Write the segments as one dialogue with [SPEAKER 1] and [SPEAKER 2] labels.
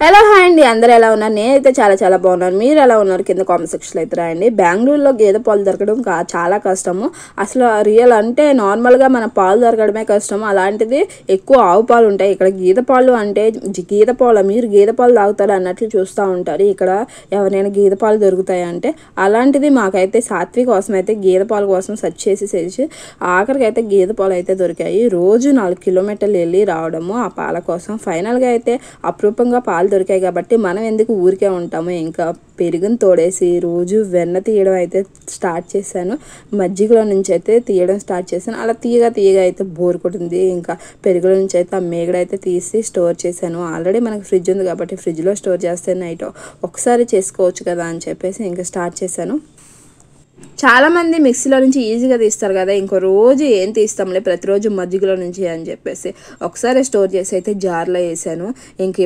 [SPEAKER 1] Hello hi అండి, అందరూ ఎలా ఉన్నారు? నేనైతే చాలా బాగున్నాను. మీరు ఎలా ఉన్నారు? కింద కామెంట్ సెక్షన్లో అయితే రాయండి. బెంగళూరులో గేదె పాలు దొరకడం చాలా కష్టము. అసలు రియల్ అంటే నార్మల్గా మన పాలు దొరకడమే కష్టము. అలాంటిది ఎక్కువ ఆవు పాలు ఉంటాయి. ఇక్కడ గేదె పాలు అంటే గేదె పాలు, మీరు గేదె పాలు తాగుతారు అన్నట్లు చూస్తూ ఉంటారు. ఇక్కడ ఎవరైనా గేదె పాలు దొరుకుతాయి అంటే అలాంటిది మాకైతే సాత్విక్ కోసం అయితే గేదె పాలు కోసం సెర్చ్ చేసి ఆఖరికి అయితే గేదె పాలు అయితే దొరికాయి. రోజు 4 కిలోమీటర్లు వెళ్ళి రావడము ఆ పాల కోసం. ఫైనల్గా అయితే అపురూపంగా పాలు దొరికాయి కాబట్టి మనం ఎందుకు ఊరికే ఉంటాము, ఇంకా పెరుగుని తోడేసి రోజు వెన్న తీయడం అయితే స్టార్ట్ చేశాను. మజ్జిగలో నుంచి అయితే తీయడం స్టార్ట్ చేశాను. అలా తీయగా అయితే బోర్ కొట్టింది. ఇంకా పెరుగులో నుంచి అయితే ఆ మేగడ అయితే తీసి స్టోర్ చేశాను. ఆల్రెడీ మనకు ఫ్రిడ్జ్ ఉంది కాబట్టి ఫ్రిడ్జ్లో స్టోర్ చేస్తే నైట్ ఒకసారి చేసుకోవచ్చు కదా అని చెప్పేసి ఇంకా స్టార్ట్ చేశాను. చాలామంది మిక్సీలో నుంచి ఈజీగా తీస్తారు కదా, ఇంకో రోజు ఏం తీస్తాంలే ప్రతిరోజు మజ్జిగలో నుంచి అని చెప్పేసి ఒకసారి స్టోర్ చేసి అయితే జార్లో వేసాను.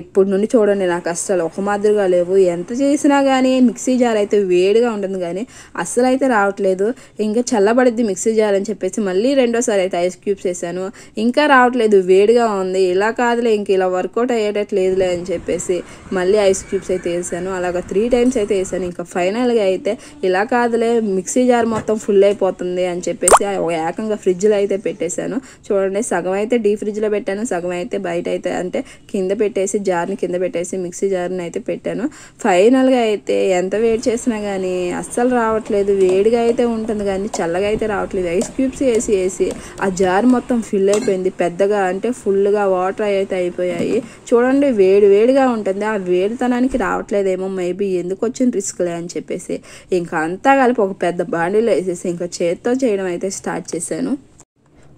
[SPEAKER 1] ఎప్పటి నుండి చూడండి నాకు అస్సలు ఒక మాదిరిగా లేవు. ఎంత చేసినా కానీ మిక్సీ జార్ అయితే వేడిగా ఉంటుంది కానీ అస్సలు అయితే రావట్లేదు. ఇంకా చల్లబడిద్ది మిక్సీ జార్ అని చెప్పేసి మళ్ళీ రెండోసారి అయితే ఐస్ క్యూబ్స్ వేసాను. ఇంకా రావట్లేదు, వేడిగా ఉంది. ఇలా కాదులే, ఇంక ఇలా వర్కౌట్ అయ్యేటట్లేదులే అని చెప్పేసి మళ్ళీ ఐస్ క్యూబ్స్ అయితే వేసాను. అలాగా 3 టైమ్స్ అయితే వేసాను. ఇంకా ఫైనల్గా అయితే ఇలా కాదులే, మిక్సీ జార్ మొత్తం ఫుల్ అయిపోతుంది అని చెప్పేసి ఏకంగా ఫ్రిడ్జ్లో అయితే పెట్టేశాను. చూడండి, సగం అయితే డీ ఫ్రిడ్జ్లో పెట్టాను, సగం అయితే బయట అయితే అంటే కింద పెట్టేసి జార్ని కింద పెట్టేసి మిక్సీ జార్ని అయితే పెట్టాను. ఫైనల్గా అయితే ఎంత వేడి చేసినా కానీ అస్సలు రావట్లేదు. వేడిగా అయితే ఉంటుంది కానీ చల్లగా అయితే రావట్లేదు. ఐస్ క్యూబ్స్ వేసి ఆ జార్ మొత్తం ఫిల్ అయిపోయింది. పెద్దగా అంటే ఫుల్గా వాటర్ అయితే అయిపోయాయి. చూడండి, వేడిగా ఉంటుంది. ఆ వేడితనానికి రావట్లేదేమో, మేబీ ఎందుకు వచ్చిన రిస్క్లే అని చెప్పేసి ఇంకా అంతా కలిపి ఒక పెద్ద బాండీలో వేసేసి ఇంకా చేత్తో చేయడం అయితే స్టార్ట్ చేశాను.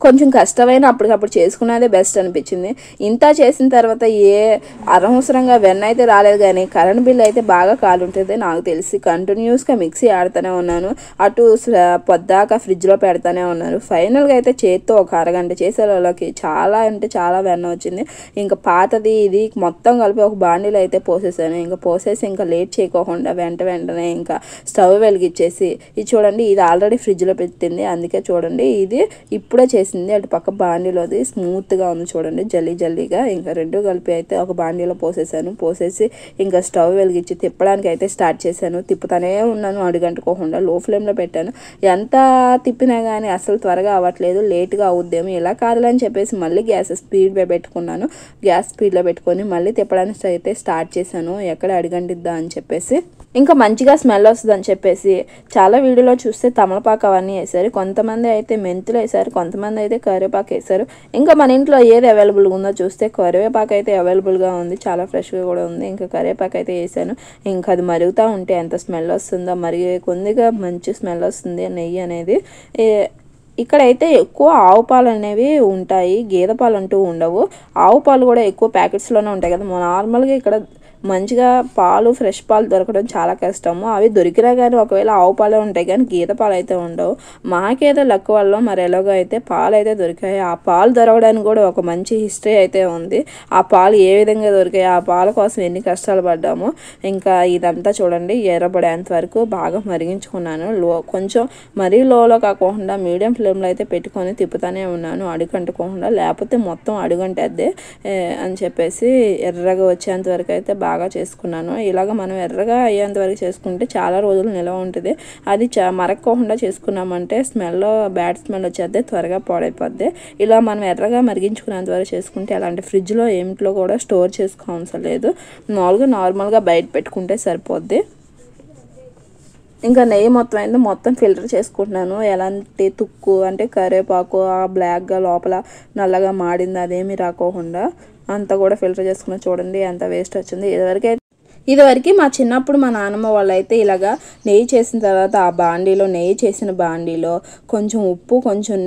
[SPEAKER 1] కొంచెం కష్టమైన అప్పటికప్పుడు చేసుకున్నదే బెస్ట్ అనిపించింది. ఇంత చేసిన తర్వాత అనవసరంగా వెన్న అయితే రాలేదు కానీ కరెంట్ బిల్ అయితే బాగా కాలుంటుంది నాకు తెలిసి. కంటిన్యూస్గా మిక్సీ ఆడుతూనే ఉన్నాను, అటు పొద్దాక ఫ్రిడ్జ్లో పెడతానే ఉన్నాను. ఫైనల్గా అయితే చేత్తో ఒక అరగంట చేసే వాళ్ళకి చాలా అంటే చాలా వెన్న వచ్చింది. ఇంకా పాతది ఇది మొత్తం కలిపి ఒక బాండీలో అయితే పోసేసాను. ఇంకా పోసేసి ఇంకా లేట్ చేయకోకుండా వెంటనే ఇంకా స్టవ్ వెలిగించేసి ఇది చూడండి, ఇది ఆల్రెడీ ఫ్రిడ్జ్లో పెట్టింది, అందుకే చూడండి ఇది ఇప్పుడే అటు పక్క బాండీలోది స్మూత్గా ఉంది చూడండి, జల్లీగా. ఇంకా రెండు కలిపి అయితే ఒక బాండీలో పోసేసి ఇంకా స్టవ్ వెలిగించి తిప్పడానికి అయితే స్టార్ట్ చేశాను. తిప్పుతానే ఉన్నాను అడుగంటుకోకుండా, లో ఫ్లేమ్లో పెట్టాను. ఎంత తిప్పినా కానీ అసలు త్వరగా అవ్వట్లేదు, లేట్గా అవుద్దేమో. ఇలా కాదులని చెప్పేసి మళ్ళీ గ్యాస్ స్పీడ్లో పెట్టుకున్నాను. గ్యాస్ స్పీడ్లో పెట్టుకొని మళ్ళీ తిప్పడానికి అయితే స్టార్ట్ చేశాను, ఎక్కడ అడుగంటిద్దా అని చెప్పేసి. ఇంకా మంచిగా స్మెల్ వస్తుంది అని చెప్పేసి చాలా వీడియోలో చూస్తే తమలపాకు అవన్నీ వేసారు. కొంతమంది అయితే మెంతులు వేసారు, కొంతమంది అయితే కరివేపాకు వేసారు. ఇంకా మన ఇంట్లో ఏది అవైలబుల్గా ఉందో చూస్తే కరివేపాకు అయితే అవైలబుల్గా ఉంది, చాలా ఫ్రెష్గా కూడా ఉంది. ఇంకా కరివేపాకు అయితే వేసాను. ఇంకా అది మరుగుతూ ఉంటే ఎంత స్మెల్ వస్తుందో, కొద్దిగా మంచి స్మెల్ వస్తుంది నెయ్యి అనేది. ఇక్కడైతే ఎక్కువ ఆవు పాలు అనేవి ఉంటాయి, గేదె పాలు అంటూ ఉండవు. ఆవు పాలు కూడా ఎక్కువ ప్యాకెట్స్లోనే ఉంటాయి కదా. నార్మల్గా ఇక్కడ మంచిగా పాలు, ఫ్రెష్ పాలు దొరకడం చాలా కష్టము. అవి దొరికినా కానీ ఒకవేళ ఆవు పాలే ఉంటాయి కానీ గేదె పాలు అయితే ఉండవు. మాకేదో లక్ వల్ల మరి ఎలాగో అయితే పాలు అయితే దొరికాయి. ఆ పాలు దొరకడానికి కూడా ఒక మంచి హిస్టరీ అయితే ఉంది. ఆ పాలు ఏ విధంగా దొరికాయి, ఆ పాల కోసం ఎన్ని కష్టాలు పడ్డాము. ఇంకా ఇదంతా చూడండి, ఎర్రబడేంత వరకు బాగా మరిగించుకున్నాను. కొంచెం మరీ లోలో కాకుండా మీడియం ఫ్లేమ్లో అయితే పెట్టుకొని తిప్పుతానే ఉన్నాను అడుగంటుకోకుండా, లేకపోతే మొత్తం అడుగంటేద్దే అని చెప్పేసి ఎర్రగా వచ్చేంత వరకు అయితే బాగా చేసుకున్నాను. ఇలాగ మనం ఎర్రగా అయ్యేంత వరకు చేసుకుంటే చాలా రోజులు నిల్వ ఉంటుంది. అది మరక్కోకుండా చేసుకున్నామంటే బ్యాడ్ స్మెల్ వచ్చేద్ది, త్వరగా పాడైపోద్ది. ఇలా మనం ఎర్రగా మరిగించుకునేంత వరకు చేసుకుంటే అలాంటి ఫ్రిడ్జ్లో ఏమిట్లో కూడా స్టోర్ చేసుకోవసరం లేదు. నార్మల్గా బయట పెట్టుకుంటే సరిపోద్ది. ఇంకా నెయ్యి మొత్తం ఫిల్టర్ చేసుకుంటున్నాను. ఎలాంటి తుక్కు అంటే కరివేపాకు ఆ బ్లాక్గా లోపల నల్లగా మాడింది అదేమి రాకోకుండా అంతా కూడా ఫిల్టర్ చేసుకున్నా. చూడండి ఎంత వేస్ట్ వచ్చింది. ఇదివరకు మా చిన్నప్పుడు మా నాన్నమ్మ వాళ్ళు అయితే ఇలాగా నెయ్యి చేసిన తర్వాత ఆ నెయ్యి చేసిన బాండీలో కొంచెం ఉప్పు, కొంచెం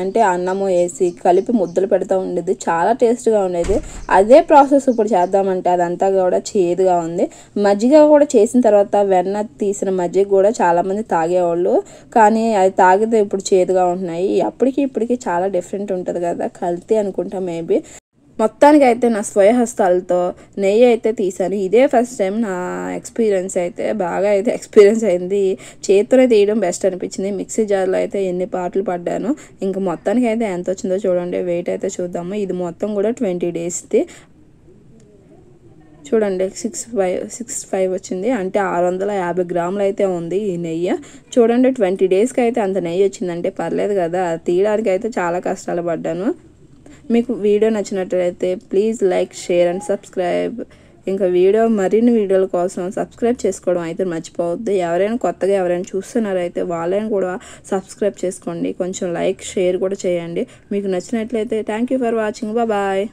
[SPEAKER 1] అంటే అన్నము వేసి కలిపి ముద్దలు పెడతా ఉండేది, చాలా టేస్ట్గా ఉండేది. అదే ప్రాసెస్ ఇప్పుడు చేద్దామంటే అదంతా కూడా చేదుగా ఉంది. మజ్జిగ కూడా చేసిన తర్వాత వెన్న తీసిన మజ్జిగ కూడా చాలామంది తాగేవాళ్ళు, కానీ అది తాగితే ఇప్పుడు చేదుగా ఉంటున్నాయి. అప్పటికి ఇప్పటికి చాలా డిఫరెంట్ ఉంటుంది కదా, కల్తీ అనుకుంటా మేబీ. మొత్తానికి అయితే నా స్వయహస్తాలతో నెయ్యి అయితే తీసాను. ఇదే ఫస్ట్ టైం నా ఎక్స్పీరియన్స్ అయితే బాగా అయితే ఎక్స్పీరియన్స్ అయింది. చేతితోనే తీయడం బెస్ట్ అనిపించింది. మిక్సీ జార్లో అయితే ఎన్ని పాటలు పడ్డాను. ఇంకా మొత్తానికి అయితే ఎంత వచ్చిందో చూడండి. వెయిట్ అయితే చూద్దాము. ఇది మొత్తం కూడా 20 డేస్ది. చూడండి 6.5 వచ్చింది, అంటే 650 గ్రాములు అయితే ఉంది ఈ నెయ్యి. చూడండి 20 డేస్కి అయితే అంత నెయ్యి వచ్చిందంటే పర్లేదు కదా, తీయడానికి అయితే చాలా కష్టాలు పడ్డాను. మీకు వీడియో నచ్చినట్లయితే please like, share and subscribe. ఇంకా మరిన్ని వీడియోల కోసం సబ్స్క్రైబ్ చేసుకోవడం అయితే మర్చిపోవద్దు. ఎవరైనా కొత్తగా ఎవరైనా చూస్తున్నారైతే వాళ్ళని కూడా సబ్స్క్రైబ్ చేసుకోండి. కొంచెం లైక్, షేర్ కూడా చేయండి. మీకు నచ్చినట్లయితే thank you for watching. Bye.